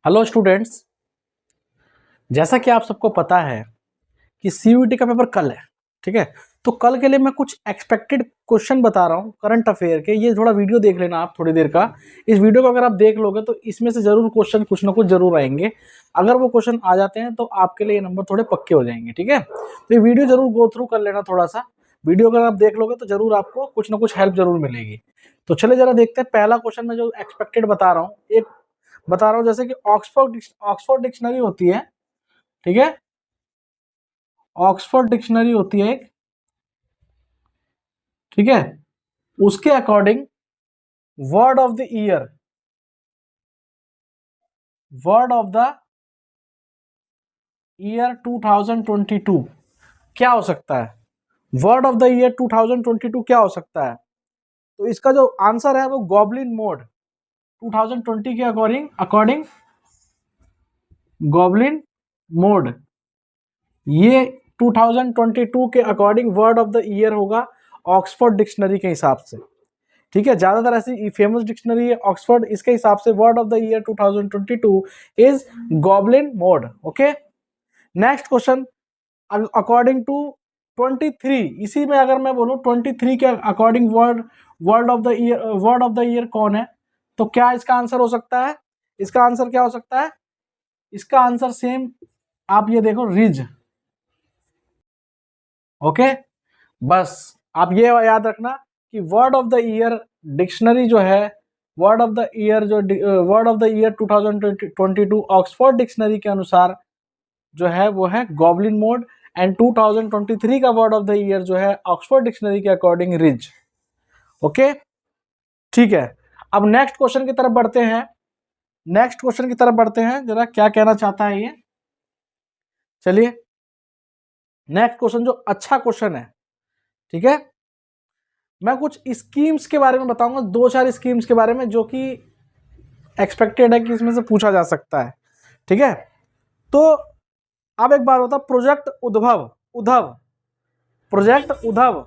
Hello students, जैसा कि आप सबको पता है कि सीयूईटी का पेपर कल है। ठीक है, तो कल के लिए मैं कुछ एक्सपेक्टेड क्वेश्चन बता रहा हूँ करंट अफेयर के। ये थोड़ा वीडियो देख लेना आप थोड़ी देर का। इस वीडियो को अगर आप देख लोगे तो इसमें से जरूर क्वेश्चन कुछ ना कुछ जरूर आएंगे। अगर वो क्वेश्चन आ जाते हैं तो आपके लिए ये नंबर थोड़े पक्के हो जाएंगे। ठीक है, तो ये वीडियो जरूर गो थ्रू कर लेना थोड़ा सा। वीडियो अगर आप देख लोगे तो जरूर आपको कुछ ना कुछ हेल्प जरूर मिलेगी। तो चले जरा देखते हैं पहला क्वेश्चन मैं जो एक्सपेक्टेड बता रहा हूँ। एक बता रहा हूँ जैसे कि ऑक्सफोर्ड डिक्शनरी होती है। ठीक है, ऑक्सफोर्ड डिक्शनरी होती है एक। ठीक है, उसके according word of the year, word of the year 2022 क्या हो सकता है? वर्ड ऑफ द ईयर 2022 क्या हो सकता है? तो इसका जो आंसर है वो गॉबलिन मोड। 2020 के अकॉर्डिंग अकॉर्डिंग गॉबलिन मोड, ये 2022 के अकॉर्डिंग वर्ड ऑफ द ईयर होगा ऑक्सफोर्ड डिक्शनरी के हिसाब से। ठीक है, ज्यादातर ऐसी फेमस डिक्शनरी है ऑक्सफोर्ड, इसके हिसाब से word of the year 2022 is goblin mode. Okay, next question according to 23, इसी में अगर मैं बोलूं 23 के अकॉर्डिंग वर्ड ऑफ द ईयर कौन है? तो क्या इसका आंसर हो सकता है? इसका आंसर क्या हो सकता है? इसका आंसर सेम आप ये देखो, रिज। ओके, बस आप ये याद रखना कि word of the year dictionary जो है, वर्ड ऑफ द ईयर जो word of the year 2022 Oxford dictionary के अनुसार जो है वो है गॉबलिन मोड, एंड 2023 का वर्ड ऑफ द ईयर जो है ऑक्सफोर्ड डिक्शनरी के अकॉर्डिंग रिज। ओके, ठीक है, अब नेक्स्ट क्वेश्चन की तरफ बढ़ते हैं। नेक्स्ट क्वेश्चन की तरफ बढ़ते हैं, जरा क्या कहना चाहता है ये। चलिए, नेक्स्ट क्वेश्चन जो अच्छा क्वेश्चन है। ठीक है, मैं कुछ स्कीम्स के बारे में बताऊंगा, दो चार स्कीम्स के बारे में जो कि एक्सपेक्टेड है कि इसमें से पूछा जा सकता है। ठीक है, तो अब एक बात होता, project Uddhav Uddhav project Uddhav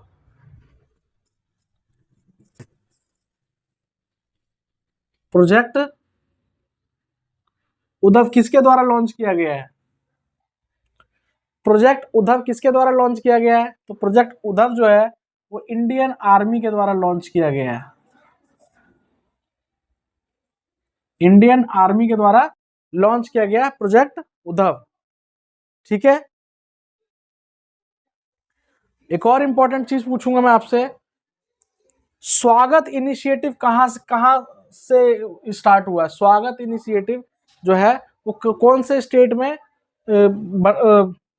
project Uddhav किसके द्वारा लॉन्च किया गया है? प्रोजेक्ट उद्धव किसके द्वारा लॉन्च किया गया है? तो प्रोजेक्ट उद्धव जो है वो इंडियन आर्मी के द्वारा लॉन्च किया गया है। इंडियन आर्मी के द्वारा लॉन्च किया गया प्रोजेक्ट उद्धव। ठीक है, एक और इंपॉर्टेंट चीज पूछूंगा मैं आपसे, स्वागत इनिशिएटिव कहां से स्टार्ट हुआ? स्वागत इनिशिएटिव जो है वो कौन से स्टेट में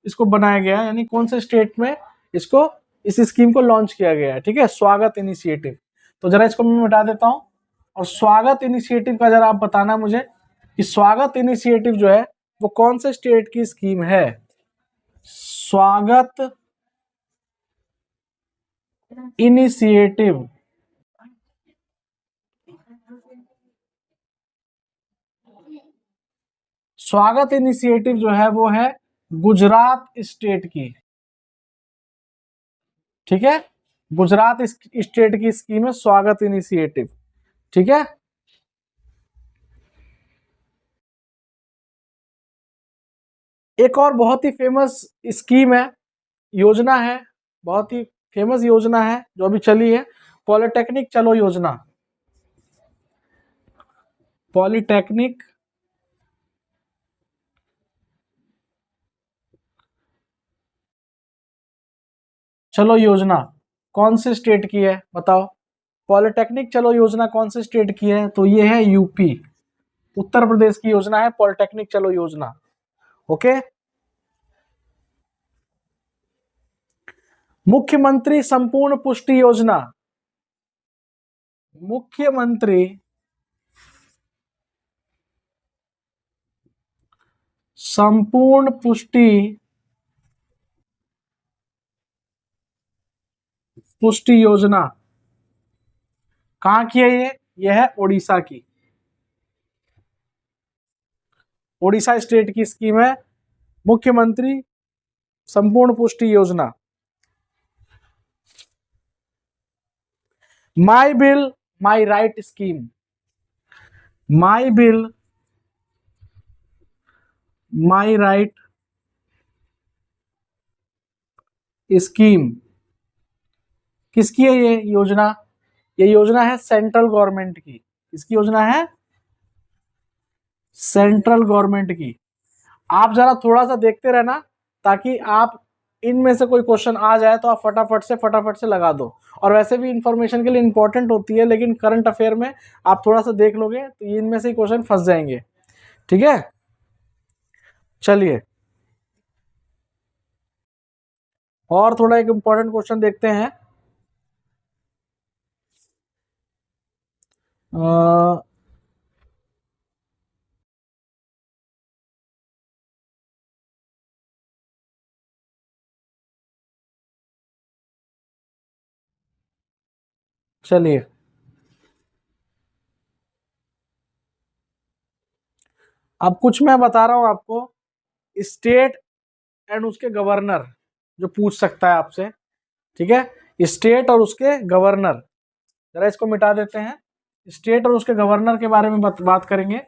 इसको बनाया गया है, यानी कौन से स्टेट में इसको इस स्कीम को लॉन्च किया गया है? ठीक है, स्वागत इनिशिएटिव। तो जरा इसको मैं मिटा देता हूं, और स्वागत इनिशिएटिव का जरा आप बताना मुझे कि स्वागत इनिशिएटिव जो है वो कौन से स्टेट की स्कीम है? स्वागत इनिशिएटिव, स्वागत इनिशिएटिव जो है वो है गुजरात स्टेट की। ठीक है, गुजरात स्टेट की स्कीम है स्वागत इनिशिएटिव। ठीक है, एक और बहुत ही फेमस स्कीम है, योजना है, बहुत ही फेमस योजना है जो अभी चली है, पॉलिटेक्निक चलो योजना। पॉलिटेक्निक चलो योजना कौन से स्टेट की है बताओ? पॉलिटेक्निक चलो योजना कौन से स्टेट की है? तो ये है यूपी, उत्तर प्रदेश की योजना है पॉलिटेक्निक चलो योजना। ओके, मुख्यमंत्री संपूर्ण पुष्टि योजना, मुख्यमंत्री संपूर्ण पुष्टि योजना कहाँ की है? ये है ओडिशा की, ओडिशा स्टेट की स्कीम है मुख्यमंत्री संपूर्ण पुष्टि योजना। My bill my right scheme, my bill my right scheme किसकी है ये योजना? ये योजना है सेंट्रल गवर्नमेंट की। किसकी योजना है? सेंट्रल गवर्नमेंट की। आप जरा थोड़ा सा देखते रहना ताकि आप इनमें से कोई क्वेश्चन आ जाए तो आप फटाफट से लगा दो। और वैसे भी इंफॉर्मेशन के लिए इंपॉर्टेंट होती है, लेकिन करंट अफेयर में आप थोड़ा सा देख लोगे तो इनमें से ही क्वेश्चन फंस जाएंगे। ठीक है, चलिए और थोड़ा एक इंपॉर्टेंट क्वेश्चन देखते हैं। चलिए अब कुछ मैं बता रहा हूं आपको, स्टेट एंड उसके गवर्नर जो पूछ सकता है आपसे। ठीक है, स्टेट और उसके गवर्नर, जरा इसको मिटा देते हैं। स्टेट और उसके गवर्नर के बारे में बात करेंगे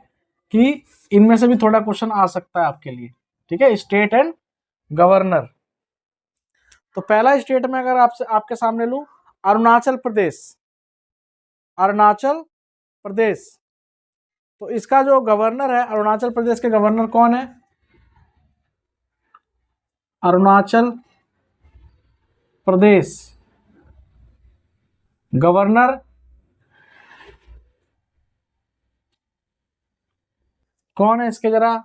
कि इनमें से भी थोड़ा क्वेश्चन आ सकता है आपके लिए। ठीक है, स्टेट एंड गवर्नर। तो पहला स्टेट में अगर आपसे आपके सामने लूं, अरुणाचल प्रदेश। अरुणाचल प्रदेश, तो इसका जो गवर्नर है, अरुणाचल प्रदेश के गवर्नर कौन है? अरुणाचल प्रदेश गवर्नर कौन है इसके जरा?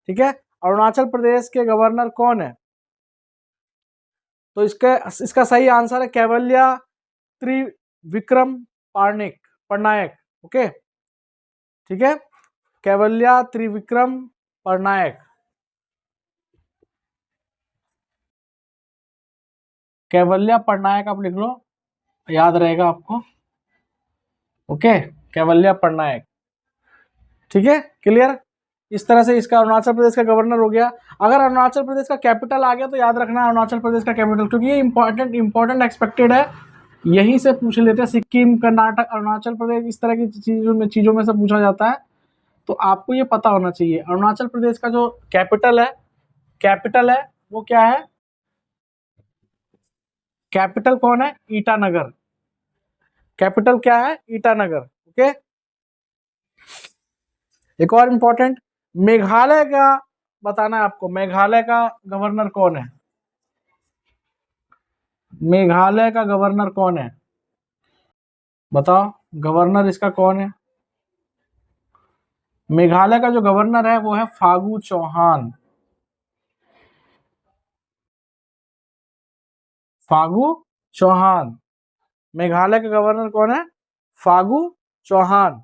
ठीक है, अरुणाचल प्रदेश के गवर्नर कौन है? तो इसका सही आंसर है कैवल्या त्रिविक्रम पार्निक पटनायक। ओके, ठीक है, कैवल्या त्रिविक्रम पटनायक। कैवल्या पटनायक आप लिख लो, याद रहेगा आपको। ओके, कैवल्या पटनायक। ठीक है, क्लियर। इस तरह से इसका अरुणाचल प्रदेश का गवर्नर हो गया। अगर अरुणाचल प्रदेश का कैपिटल आ गया तो याद रखना अरुणाचल प्रदेश का कैपिटल, क्योंकि ये इंपॉर्टेंट एक्सपेक्टेड है, यहीं से पूछ लेते हैं। सिक्किम, कर्नाटक, अरुणाचल प्रदेश, इस तरह की चीजों में से पूछा जाता है, तो आपको ये पता होना चाहिए। अरुणाचल प्रदेश का जो कैपिटल है वो क्या है? कैपिटल कौन है? ईटानगर। कैपिटल क्या है? ईटानगर। ओके, एक और इंपॉर्टेंट, मेघालय का बताना है आपको। मेघालय का गवर्नर कौन है? मेघालय का गवर्नर कौन है? बताओ, गवर्नर इसका कौन है? मेघालय का जो गवर्नर है वो है फागू चौहान। फागू चौहान, मेघालय का गवर्नर कौन है? फागू चौहान।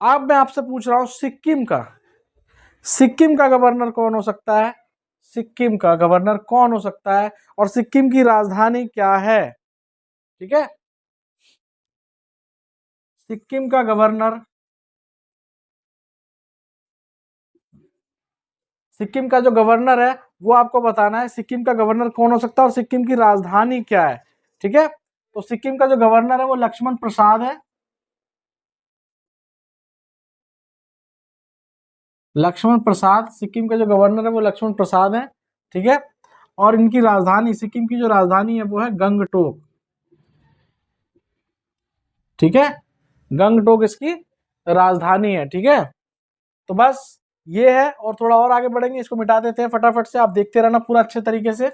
अब मैं आपसे पूछ रहा हूं सिक्किम का। सिक्किम का गवर्नर कौन हो सकता है? सिक्किम का गवर्नर कौन हो सकता है और सिक्किम की राजधानी क्या है? ठीक है, सिक्किम का गवर्नर, सिक्किम का जो गवर्नर है वो आपको बताना है। सिक्किम का गवर्नर कौन हो सकता है और सिक्किम की राजधानी क्या है? ठीक है, तो सिक्किम का जो गवर्नर है वो लक्ष्मण प्रसाद है। लक्ष्मण प्रसाद, सिक्किम का जो गवर्नर है वो लक्ष्मण प्रसाद है। ठीक है, और इनकी राजधानी, सिक्किम की जो राजधानी है वो है गंगटोक। ठीक है, गंगटोक इसकी राजधानी है। ठीक है, तो बस ये है, और थोड़ा और आगे बढ़ेंगे, इसको मिटा देते हैं फटाफट से, आप देखते रहना पूरा अच्छे तरीके से।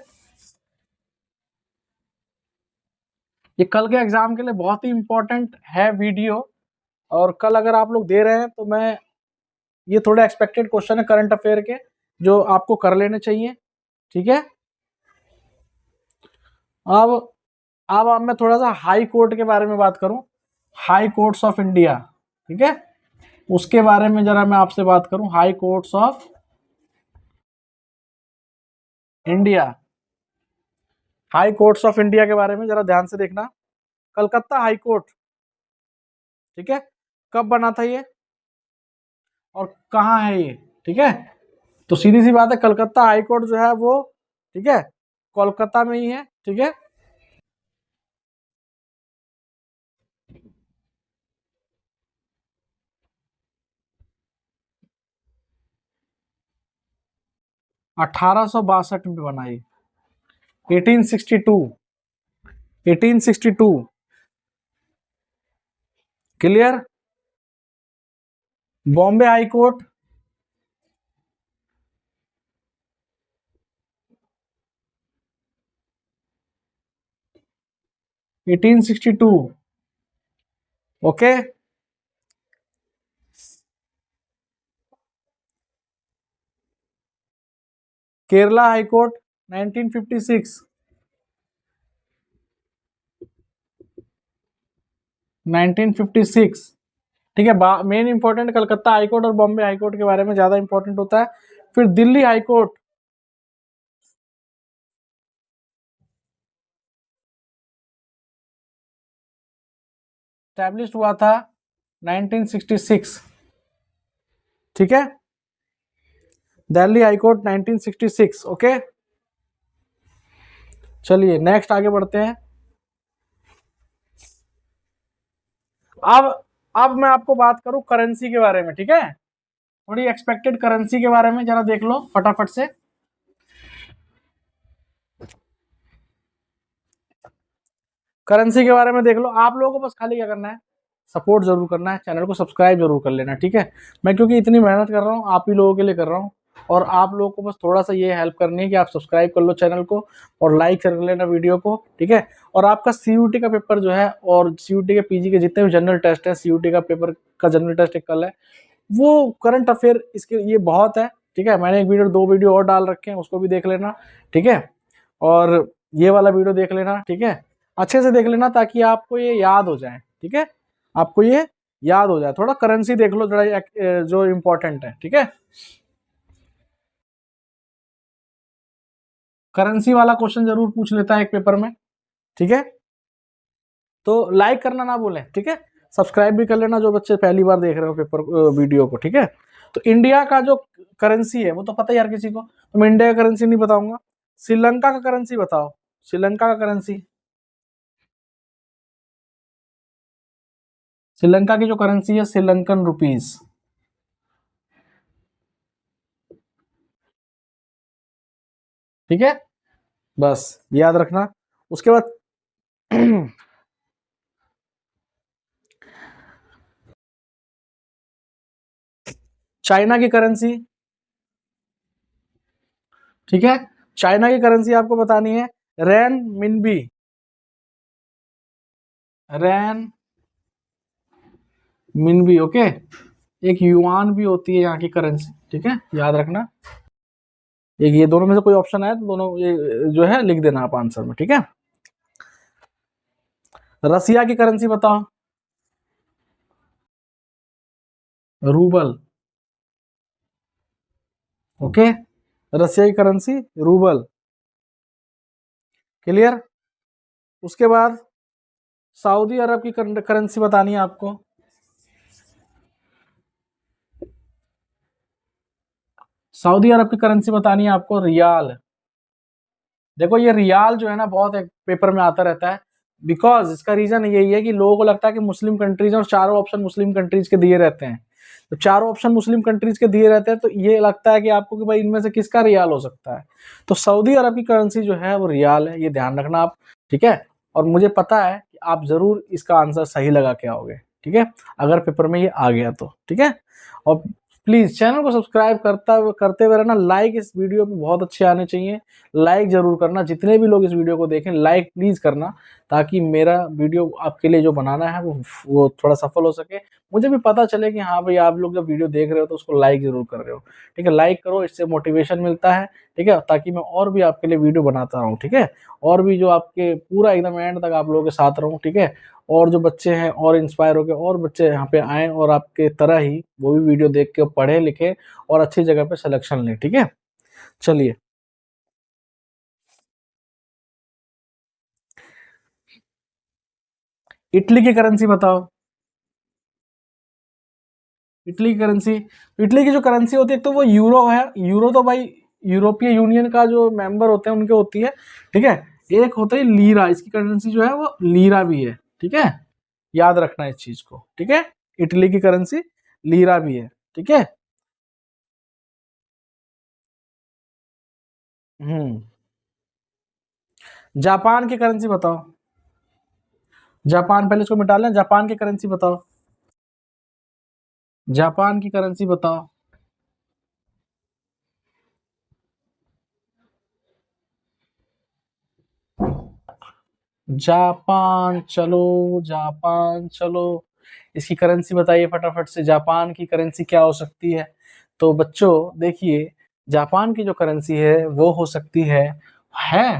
ये कल के एग्जाम के लिए बहुत ही इंपॉर्टेंट है वीडियो, और कल अगर आप लोग दे रहे हैं तो मैं, ये थोड़े एक्सपेक्टेड क्वेश्चन है करंट अफेयर के जो आपको कर लेने चाहिए। ठीक है, अब अब मैं थोड़ा सा हाई कोर्ट के बारे में बात करूं, हाई कोर्ट्स ऑफ इंडिया। ठीक है, उसके बारे में जरा मैं आपसे बात करूं, high courts of India. High courts of India के बारे में जरा ध्यान से देखना। कलकत्ता हाई कोर्ट, ठीक है, कब बना था ये और कहाँ है ये? ठीक है, तो सीधी सी बात है, कलकत्ता हाई कोर्ट जो है वो, ठीक है, कोलकाता में ही है। ठीक है, 1862 में बनाई, 1862, 1862। Clear. Bombay high court, eighteen sixty two. Okay. Kerala high court 1956, 1956। ठीक है। Main important Calcutta high court और बॉम्बे हाई कोर्ट के बारे में ज्यादा इंपॉर्टेंट होता है। फिर दिल्ली हाई कोर्ट, स्टैब्लिश हुआ था 1966। ठीक है। Delhi high court 1966। ओके। चलिए नेक्स्ट आगे बढ़ते हैं। अब अब मैं आपको बात करूं करेंसी के बारे में। ठीक है। थोड़ी एक्सपेक्टेड करेंसी के बारे में जरा देख लो फटाफट से। करेंसी के बारे में देख लो। आप लोगों को बस खाली क्या करना है, सपोर्ट जरूर करना है, चैनल को सब्सक्राइब जरूर कर लेना। ठीक है। मैं क्योंकि इतनी मेहनत कर रहा हूँ आप ही लोगों के लिए कर रहा हूँ, और आप लोगों को बस थोड़ा सा ये हेल्प करनी है कि आप सब्सक्राइब कर लो चैनल को और लाइक कर लेना वीडियो को। ठीक है। और आपका सीयूटी का पेपर जो है और सीयूटी के पीजी के जितने भी जनरल टेस्ट है, सीयूटी का पेपर का जनरल टेस्ट एक कल है, वो करंट अफेयर इसके ये बहुत है। ठीक है। मैंने एक वीडियो 2 वीडियो और डाल रखे हैं, उसको भी देख लेना। ठीक है। और ये वाला वीडियो देख लेना। ठीक है। अच्छे से देख लेना ताकि आपको ये याद हो जाए। ठीक है। आपको ये याद हो जाए। थोड़ा करेंसी देख लो जरा जो इम्पोर्टेंट है। ठीक है। करेंसी वाला क्वेश्चन जरूर पूछ लेता है एक पेपर में। ठीक है। तो लाइक करना ना भूलें। ठीक है। सब्सक्राइब भी कर लेना जो बच्चे पहली बार देख रहे हो पेपर वीडियो को। ठीक है। तो इंडिया का जो करेंसी है वो तो पता ही यार किसी को, तो मैं इंडिया का करेंसी नहीं बताऊंगा। श्रीलंका का करेंसी बताओ। श्रीलंका का करेंसी, श्रीलंका की जो करेंसी है श्रीलंकन रुपीज। ठीक है। बस याद रखना। उसके बाद चाइना की करेंसी। ठीक है। चाइना की करेंसी आपको बतानी है रेन मिनबी, रेन मिनबी। ओके। एक युआन भी होती है यहाँ की करेंसी। ठीक है। याद रखना। एक ये दोनों में से कोई ऑप्शन है तो दोनों ये जो है लिख देना आप आंसर में। ठीक है। रसिया की करेंसी बताओ। रूबल। ओके। रसिया की करेंसी रूबल। क्लियर। उसके बाद सऊदी अरब की करेंसी बतानी है आपको। सऊदी अरब की करेंसी बतानी है आपको रियाल। देखो ये रियाल जो है ना बहुत एक पेपर में आता रहता है, बिकॉज इसका रीजन यही है कि लोगों को लगता है कि मुस्लिम कंट्रीज और चारों ऑप्शन मुस्लिम कंट्रीज के दिए रहते हैं। तो चारों ऑप्शन मुस्लिम कंट्रीज के दिए रहते हैं तो ये लगता है कि आपको कि भाई इनमें से किसका रियाल हो सकता है। तो सऊदी अरब की करेंसी जो है वो रियाल है, ये ध्यान रखना आप। ठीक है। और मुझे पता है कि आप जरूर इसका आंसर सही लगा के आओगे। ठीक है। अगर पेपर में ये आ गया तो। ठीक है। और प्लीज चैनल को सब्सक्राइब करते हुए रहना। लाइक इस वीडियो पे बहुत अच्छे आने चाहिए, लाइक जरूर करना। जितने भी लोग इस वीडियो को देखें लाइक प्लीज करना, ताकि मेरा वीडियो आपके लिए जो बनाना है वो थोड़ा सफल हो सके। मुझे भी पता चले कि हाँ भाई आप लोग जब वीडियो देख रहे हो तो उसको लाइक जरूर कर रहे हो। ठीक है। लाइक करो, इससे मोटिवेशन मिलता है। ठीक है। ताकि मैं और भी आपके लिए वीडियो बनाता रहूँ। ठीक है। और भी जो आपके पूरा एकदम एंड तक आप लोगों के साथ रहूँ। ठीक है। और जो बच्चे हैं और इंस्पायर होकर और बच्चे यहाँ पे आए और आपके तरह ही वो भी वीडियो देख के पढ़े लिखे और अच्छी जगह पे सिलेक्शन लें। ठीक है। चलिए इटली की करेंसी बताओ। इटली की करेंसी, इटली की जो करेंसी होती है एक तो वो यूरो है। यूरो तो भाई यूरोपीय यूनियन का जो मेंबर होते हैं उनके होती है। ठीक है। एक होता है लीरा, इसकी करेंसी जो है वो लीरा भी है। ठीक है। याद रखना इस चीज को। ठीक है। इटली की करेंसी लीरा भी है। ठीक है। जापान की करेंसी बताओ। जापान, पहले इसको मिटा लें। जापान की करेंसी बताओ। जापान की करेंसी बताओ। जापान चलो, जापान चलो, इसकी करेंसी बताइए फटाफट से। जापान की करेंसी क्या हो सकती है? तो बच्चों देखिए, जापान की जो करेंसी है वो हो सकती है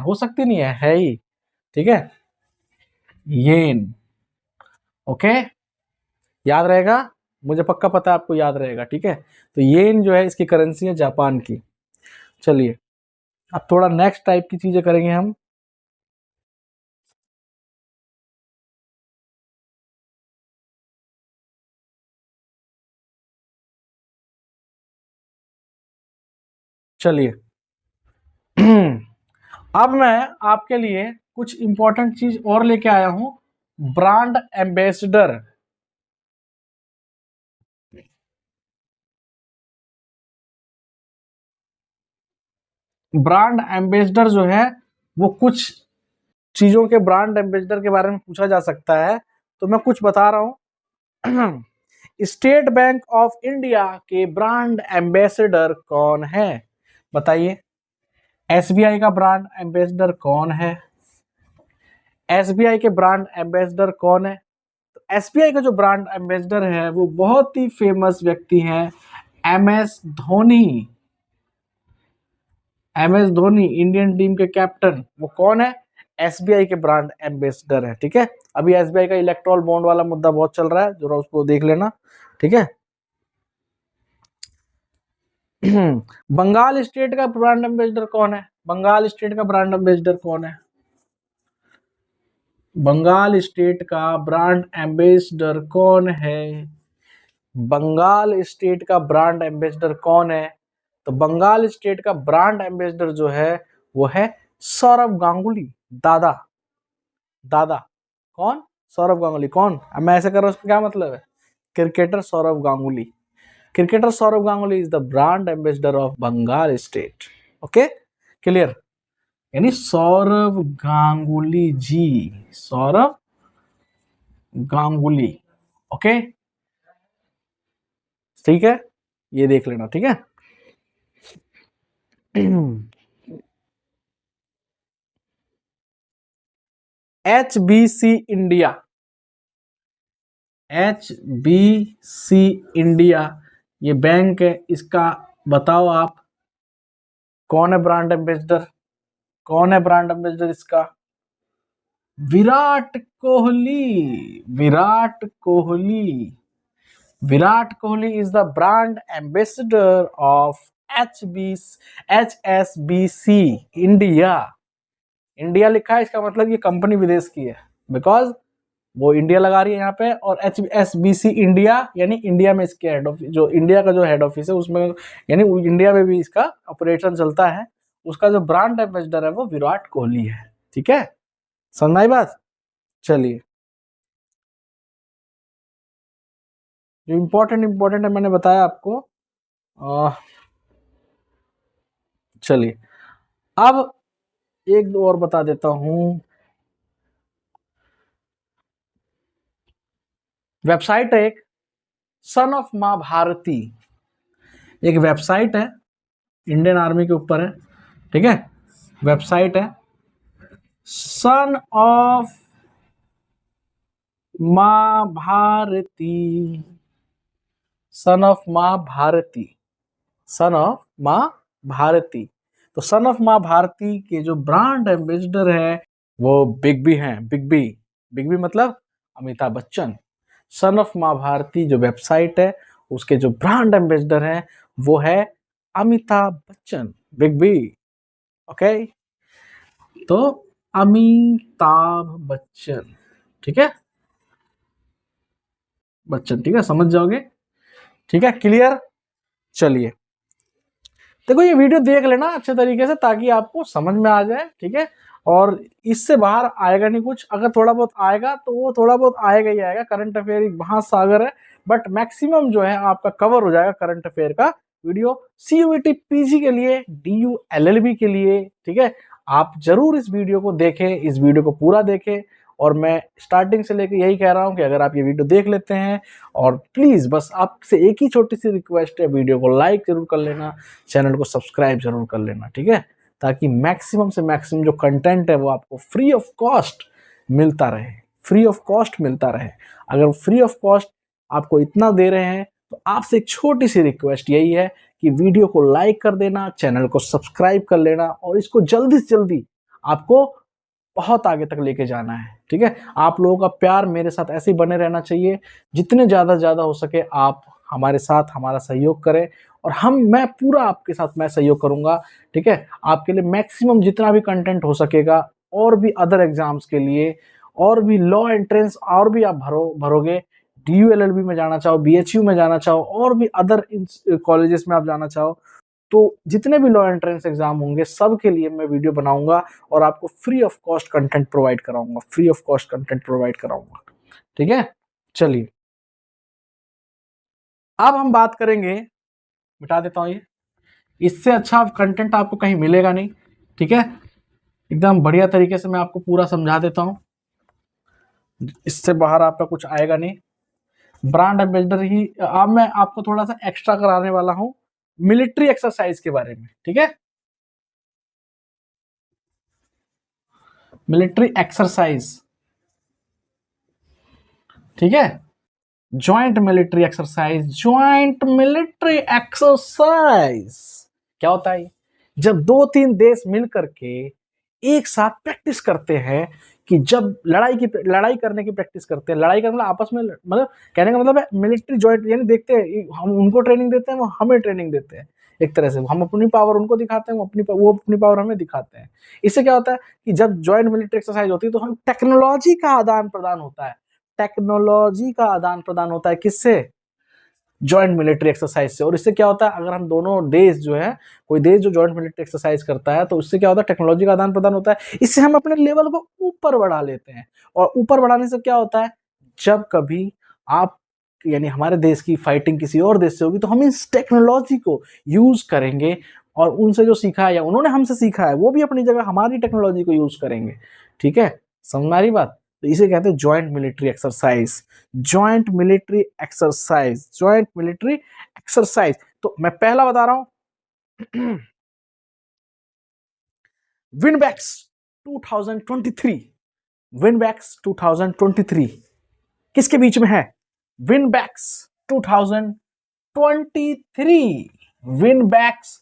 हो सकती नहीं है ही, ठीक है, येन। ओके, याद रहेगा, मुझे पक्का पता है आपको याद रहेगा, ठीक है। तो येन जो है इसकी करेंसी है जापान की। चलिए अब थोड़ा नेक्स्ट टाइप की चीजें करेंगे हम। चलिए अब मैं आपके लिए कुछ इंपॉर्टेंट चीज और लेके आया हूं। Brand ambassador. ब्रांड एम्बेसडर जो है वो कुछ चीजों के ब्रांड एम्बेसडर के बारे में पूछा जा सकता है, तो मैं कुछ बता रहा हूं। स्टेट बैंक ऑफ इंडिया के ब्रांड एम्बेसडर कौन है? बताइए। एसबीआई का ब्रांड एम्बेसडर कौन है? एसबीआई के ब्रांड एम्बेसडर कौन है? तो एसबीआई का जो ब्रांड एम्बेसडर है वो बहुत ही फेमस व्यक्ति हैं, M S Dhoni. M S Dhoni, Indian team के कैप्टन, वो कौन है? एसबीआई के ब्रांड एम्बेसडर है, ठीक है। अभी एसबीआई का इलेक्ट्रॉल बॉन्ड वाला मुद्दा बहुत चल रहा है, जरा उसको देख लेना, ठीक है। बंगाल स्टेट का ब्रांड एम्बेसडर कौन है? बंगाल स्टेट का ब्रांड एम्बेसडर कौन है? बंगाल स्टेट का ब्रांड एम्बेसडर कौन है? बंगाल स्टेट का ब्रांड एम्बेसडर कौन है? तो बंगाल स्टेट का ब्रांड एम्बेसडर जो है वो है सौरव गांगुली। दादा, दादा कौन? सौरव गांगुली। कौन? अब मैं ऐसे कर रहा हूं, उसका क्या मतलब है? Cricketer Sourav Ganguly. Cricketer Sourav Ganguly is the brand ambassador of Bengal state. Okay, clear. यानी सौरव गांगुली जी, सौरव गांगुली। ओके, ठीक है, ये देख लेना, ठीक है। H B C India, H B C India ये बैंक है, इसका बताओ आप कौन है ब्रांड एम्बेसडर? कौन है ब्रांड एम्बेसडर इसका? Virat Kohli. Virat Kohli. Virat Kohli is the brand ambassador of H S B C India. India लिखा है, इसका मतलब ये कंपनी विदेश की है, बिकॉज वो इंडिया लगा रही है यहाँ पे। और H S B C India यानी इंडिया में इसके हेड ऑफिस, जो इंडिया का जो हेड ऑफिस है उसमें, यानी इंडिया में भी इसका ऑपरेशन चलता है। उसका जो ब्रांड एम्बेसडर है वो विराट कोहली है, ठीक है। समझ आई बात? चलिए, जो इम्पोर्टेंट इम्पोर्टेंट है मैंने बताया आपको। चलिए अब एक दो और बता देता हूं। वेबसाइट है एक, सन ऑफ मां भारती। एक वेबसाइट है, इंडियन आर्मी के ऊपर है, ठीक है। वेबसाइट है सन ऑफ मां भारती। सन ऑफ मां भारती, सन ऑफ मां भारती। तो सन ऑफ मां भारती के जो ब्रांड एम्बेसडर है वो बिग बी हैं। बिग बी, बिग बी मतलब अमिताभ बच्चन। सन ऑफ मां भारती जो वेबसाइट है उसके जो ब्रांड एम्बेसडर हैं वो है Amitabh Bachchan, big B. Okay, तो अमिताभ बच्चन, ठीक है, बच्चन, ठीक है, समझ जाओगे, ठीक है, क्लियर। चलिए देखो, ये वीडियो देख लेना अच्छे तरीके से ताकि आपको समझ में आ जाए, ठीक है। और इससे बाहर आएगा नहीं कुछ, अगर थोड़ा बहुत आएगा तो वो थोड़ा बहुत आएगा ही आएगा। करंट अफेयर एक महासागर है, बट मैक्सिमम जो है आपका कवर हो जाएगा करंट अफेयर का वीडियो CUET PG के लिए, DU LLB के लिए, ठीक है। आप जरूर इस वीडियो को देखें, इस वीडियो को पूरा देखें। और मैं स्टार्टिंग से लेकर यही कह रहा हूं कि अगर आप ये वीडियो देख लेते हैं, और प्लीज बस आपसे एक ही छोटी सी रिक्वेस्ट है, वीडियो को लाइक जरूर कर लेना, चैनल को सब्सक्राइब जरूर कर लेना, ठीक है, ताकि मैक्सिमम से मैक्सिमम जो कंटेंट है वो आपको फ्री ऑफ कॉस्ट मिलता रहे, फ्री ऑफ कॉस्ट मिलता रहे। अगर फ्री ऑफ कॉस्ट आपको इतना दे रहे हैं तो आपसे एक छोटी सी रिक्वेस्ट यही है कि वीडियो को लाइक कर देना, चैनल को सब्सक्राइब कर लेना, और इसको जल्दी से जल्दी आपको बहुत आगे तक लेके जाना है, ठीक है। आप लोगों का प्यार मेरे साथ ऐसे ही बने रहना चाहिए। जितने ज्यादा हो सके आप हमारे साथ हमारा सहयोग करें, और मैं पूरा आपके साथ मैं सहयोग करूंगा, ठीक है। आपके लिए मैक्सिमम जितना भी कंटेंट हो सकेगा, और भी अदर एग्जाम्स के लिए, और भी लॉ एंट्रेंस, और भी आप भरोगे, DU LLB में जाना चाहो, BHU में जाना चाहो, और भी अदर कॉलेजेस में आप जाना चाहो, तो जितने भी लॉ एंट्रेंस एग्जाम होंगे सब के लिए मैं वीडियो बनाऊंगा और आपको free of cost content provide कराऊंगा, free of cost content provide कराऊंगा, ठीक है। चलिए अब हम बात करेंगे, मिटा देता हूं ये, इससे अच्छा कंटेंट आपको कहीं मिलेगा नहीं, ठीक है। एकदम बढ़िया तरीके से मैं आपको पूरा समझा देता हूं, इससे बाहर आपका कुछ आएगा नहीं। ब्रांड एम्बेसडर ही अब मैं आपको थोड़ा सा एक्स्ट्रा कराने वाला हूं मिलिट्री एक्सरसाइज के बारे में, ठीक है। मिलिट्री एक्सरसाइज, ठीक है। Joint military exercise, joint military exercise क्या होता है? जब 2-3 देश मिल करके एक साथ प्रैक्टिस करते हैं, कि जब लड़ाई करने की प्रैक्टिस करते हैं, लड़ाई करने मतलब आपस में, मतलब कहने का मतलब है मिलिट्री ज्वाइंट, यानी देखते हैं हम उनको ट्रेनिंग देते हैं, वो हमें ट्रेनिंग देते हैं, एक तरह से हम अपनी पावर उनको दिखाते हैं, वो अपनी पावर हमें दिखाते हैं। इससे क्या होता है कि जब ज्वाइंट मिलिट्री एक्सरसाइज होती है तो हम टेक्नोलॉजी का आदान प्रदान होता है, टेक्नोलॉजी का आदान प्रदान होता है, किससे? ज्वाइंट मिलिट्री एक्सरसाइज से। और इससे क्या होता है, अगर हम दोनों देश जो है, कोई देश जो ज्वाइंट मिलिट्री एक्सरसाइज करता है तो उससे क्या होता है, टेक्नोलॉजी का आदान प्रदान होता है। इससे हम अपने लेवल को ऊपर बढ़ा लेते हैं, और ऊपर बढ़ाने से क्या होता है, जब कभी आप यानी हमारे देश की फाइटिंग किसी और देश से होगी तो हम इस टेक्नोलॉजी को यूज करेंगे, और उनसे जो सीखा है या उन्होंने हमसे सीखा है वो भी अपनी जगह हमारी टेक्नोलॉजी को यूज करेंगे, ठीक है। समझ में आ रही बात? तो इसे कहते हैं joint military exercise, joint military exercise, joint military exercise. तो मैं पहला बता रहा हूं, विनबैक्स 2023, विनबैक्स 2023 किसके बीच में है? विनबैक्स 2023, विनबैक्स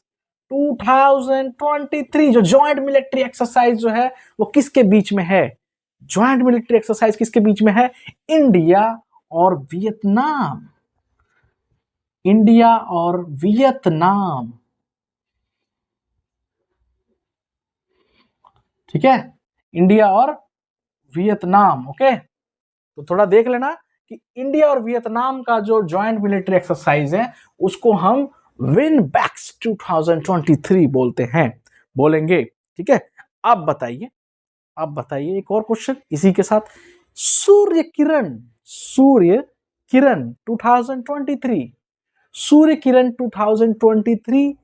2023 जो ज्वाइंट मिलिट्री एक्सरसाइज जो है वो किसके बीच में है? ज्वाइंट मिलिट्री एक्सरसाइज किसके बीच में है? इंडिया और वियतनाम, इंडिया और वियतनाम, ठीक है, इंडिया और वियतनाम। ओके, तो थोड़ा देख लेना कि इंडिया और वियतनाम का जो ज्वाइंट मिलिट्री एक्सरसाइज है उसको हम विनबैक्स 2023 बोलते हैं, बोलेंगे, ठीक है। अब बताइए, अब बताइए एक और क्वेश्चन इसी के साथ, सूर्य किरण, सूर्य किरण 2023, सूर्य किरण 2023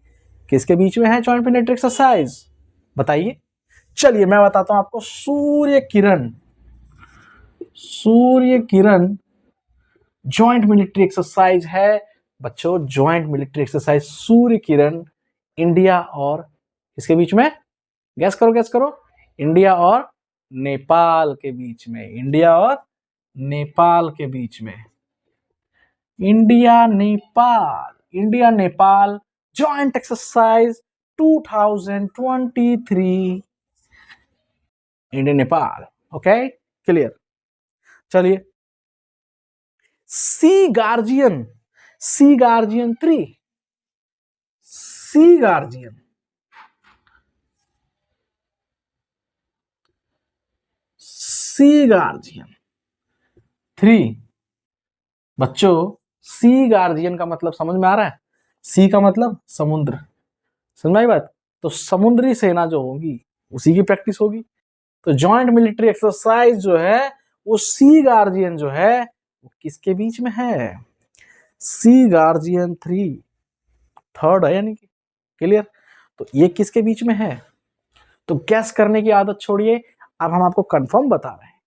किसके बीच में है ज्वाइंट मिलिट्री एक्सरसाइज? बताइए। चलिए मैं बताता हूं आपको, Surya Kiran, Surya Kiran joint military exercise है बच्चों, joint military exercise Surya Kiran India और किसके बीच में? गैस करो, गैस करो, इंडिया और नेपाल के बीच में, इंडिया और नेपाल के बीच में, India Nepal, India Nepal joint exercise 2023, India Nepal. Okay, clear. चलिए, सी गार्जियन, सी गार्जियन 3, सी गार्जियन, सी गार्जियन 3 बच्चों, सी गार्जियन का मतलब समझ में आ रहा है? सी का मतलब समुद्र, समझ में आई बात? तो समुद्री सेना जो होगी उसी की प्रैक्टिस होगी। तो ज्वाइंट मिलिट्री एक्सरसाइज जो है वो सी गार्जियन जो है वो किसके बीच में है? सी गार्जियन 3, थर्ड है यानी कि। क्लियर? तो ये किसके बीच में है? तो गैस करने की आदत छोड़िए, अब हम आपको कंफर्म बता रहे हैं,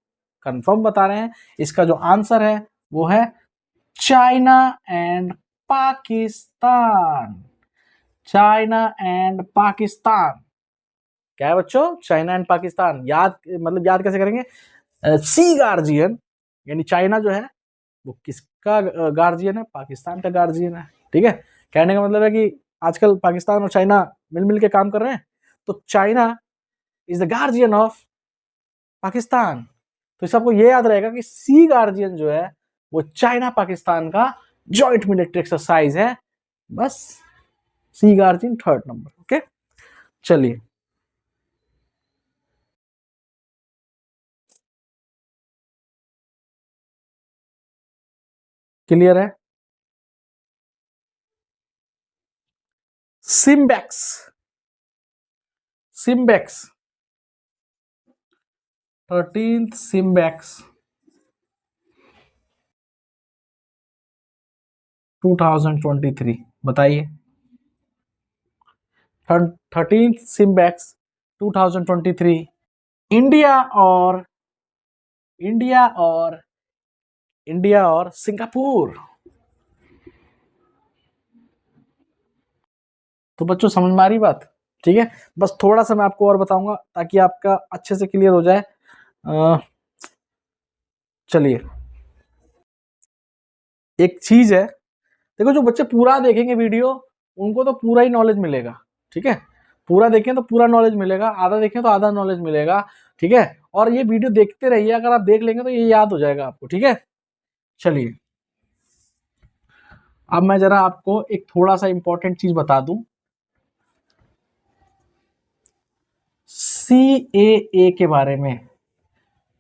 कंफर्म बता रहे हैं। इसका जो आंसर है वो है China and Pakistan. China and Pakistan. क्या है बच्चों? China and Pakistan. याद मतलब याद कैसे करेंगे? सी गार्जियन यानी चाइना जो है वो किसका गार्जियन है? पाकिस्तान का गार्जियन है। ठीक है? कहने का मतलब है कि आजकल पाकिस्तान और चाइना मिल मिल के काम कर रहे हैं, तो China is the guardian of Pakistan. तो इस आपको ये याद रहेगा कि सी गार्जियन जो है वो चाइना पाकिस्तान का जॉइंट मिलिट्री एक्सरसाइज है। बस सी गार्जियन थर्ड नंबर। ओके, चलिए। क्लियर है? सिम्बेक्स। सिम्बेक्स 13th सिम्बेक्स 2023, बताइए। 13th सिम्बेक्स 2023 इंडिया और इंडिया और इंडिया और सिंगापुर। तो बच्चों समझ में आ रही बात? ठीक है, बस थोड़ा सा मैं आपको और बताऊंगा ताकि आपका अच्छे से क्लियर हो जाए। चलिए, एक चीज है, देखो जो बच्चे पूरा देखेंगे वीडियो उनको तो पूरा ही नॉलेज मिलेगा। ठीक है? पूरा देखें तो पूरा नॉलेज मिलेगा, आधा देखें तो आधा नॉलेज मिलेगा। ठीक है? और ये वीडियो देखते रहिए, अगर आप देख लेंगे तो ये याद हो जाएगा आपको। ठीक है? चलिए, अब मैं जरा आपको एक थोड़ा सा इंपॉर्टेंट चीज बता दूं। CAA के बारे में।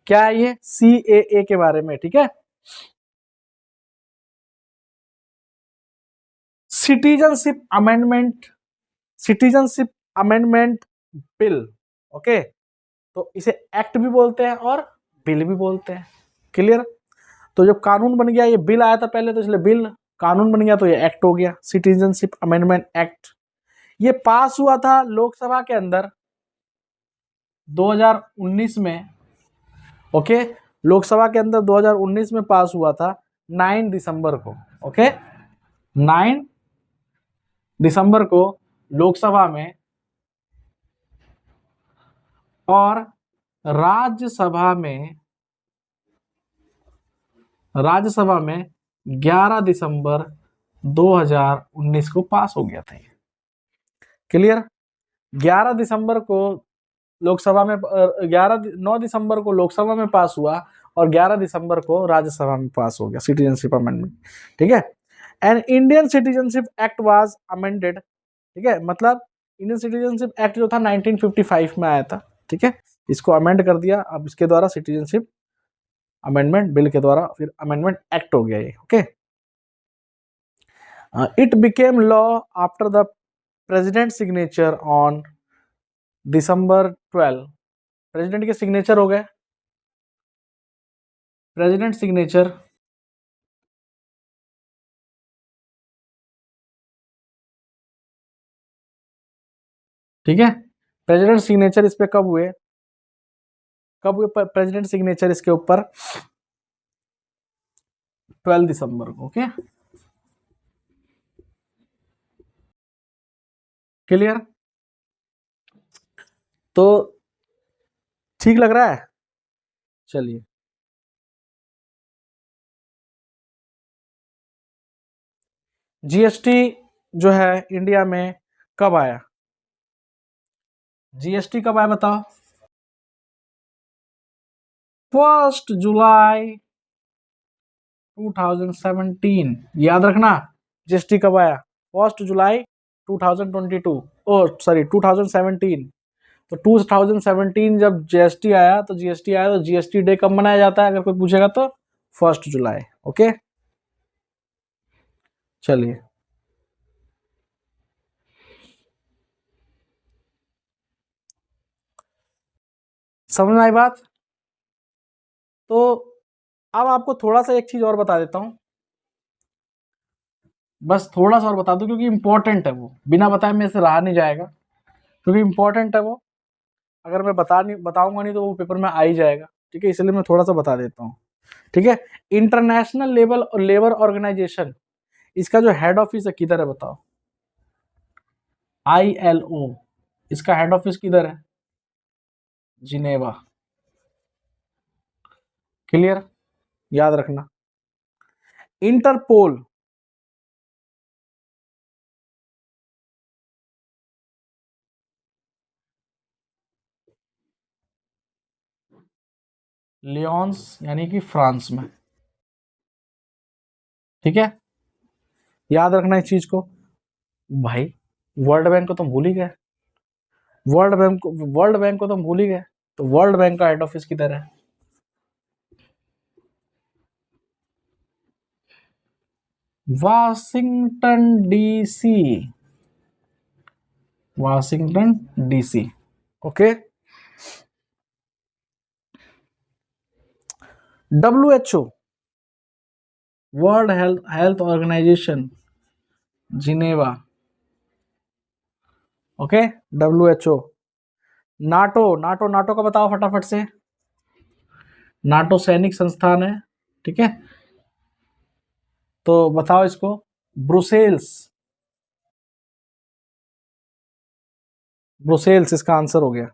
क्या है ये? CAA के बारे में। ठीक है? Citizenship amendment, citizenship amendment bill. Okay, तो इसे एक्ट भी बोलते हैं और बिल भी बोलते हैं। क्लियर? तो जब कानून बन गया, ये बिल आया था पहले तो इसलिए बिल, कानून बन गया तो ये एक्ट हो गया, सिटीजनशिप अमेंडमेंट एक्ट। ये पास हुआ था लोकसभा के अंदर 2019 में। ओके, लोकसभा के अंदर 2019 में पास हुआ था 9 दिसंबर को। ओके, 9 दिसंबर को लोकसभा में, और राज्यसभा में, राज्यसभा में 11 दिसंबर 2019 को पास हो गया था ये। क्लियर? 11 दिसंबर को लोकसभा में, 9 दिसंबर को लोकसभा में पास हुआ और 11 दिसंबर को राज्यसभा में पास हो गया सिटीजनशिप अमेंडमेंट। ठीक है? And Indian citizenship act was amended. ठीक है? मतलब इंडियन सिटीजनशिप एक्ट जो था 1955 में आया था। ठीक है? इसको अमेंड कर दिया, अब इसके द्वारा सिटीजनशिप अमेंडमेंट बिल के द्वारा फिर अमेंडमेंट एक्ट हो गया ये। Okay, it became law after the president signature on December 12। President के सिग्नेचर हो गए, प्रेसिडेंट सिग्नेचर। ठीक है? प्रेसिडेंट सिग्नेचर इस पे कब हुए? कब हुए प्रेसिडेंट सिग्नेचर इसके ऊपर? 12 दिसंबर को। Okay, clear? तो ठीक लग रहा है? चलिए, जीएसटी जो है इंडिया में कब आया? जीएसटी कब आया बताओ? 1 जुलाई 2017। याद रखना, जीएसटी कब आया? 1 जुलाई 2022, ओ सॉरी 2017। तो 2017 जब जीएसटी आया, तो जीएसटी आया तो जीएसटी डे कब मनाया जाता है अगर कोई पूछेगा तो? 1 जुलाई। ओके, चलिए। समझ में आई बात? तो अब आपको थोड़ा सा एक चीज और बता देता हूं। बस थोड़ा सा और बता दो क्योंकि इंपॉर्टेंट है वो, बिना बताए मेरे से रहा नहीं जाएगा, क्योंकि इंपॉर्टेंट है वो। अगर मैं बताऊंगा नहीं तो वो पेपर में आ ही जाएगा, ठीक है, इसलिए मैं थोड़ा सा बता देता हूँ, ठीक है। इंटरनेशनल लेबर ऑर्गेनाइजेशन, इसका जो हेड ऑफिस है किधर है बताओ? ILO, इसका हेड ऑफिस किधर है? जिनेवा। क्लियर, याद रखना। इंटरपोल, लियोन्स यानी कि फ्रांस में, ठीक है, याद रखना इस चीज को। भाई वर्ल्ड बैंक को तो भूल ही गए, वर्ल्ड बैंक को तो भूल ही गए, तो वर्ल्ड बैंक का हेड ऑफिस किधर है? Washington DC, Washington DC, okay. WHO, world health organisation, Geneva, okay. WHO। NATO, NATO का बताओ फटाफट से। नाटो सैनिक संस्थान है, ठीक है, तो बताओ इसको। ब्रुसेल्स, ब्रुसेल्स इसका आंसर हो गया।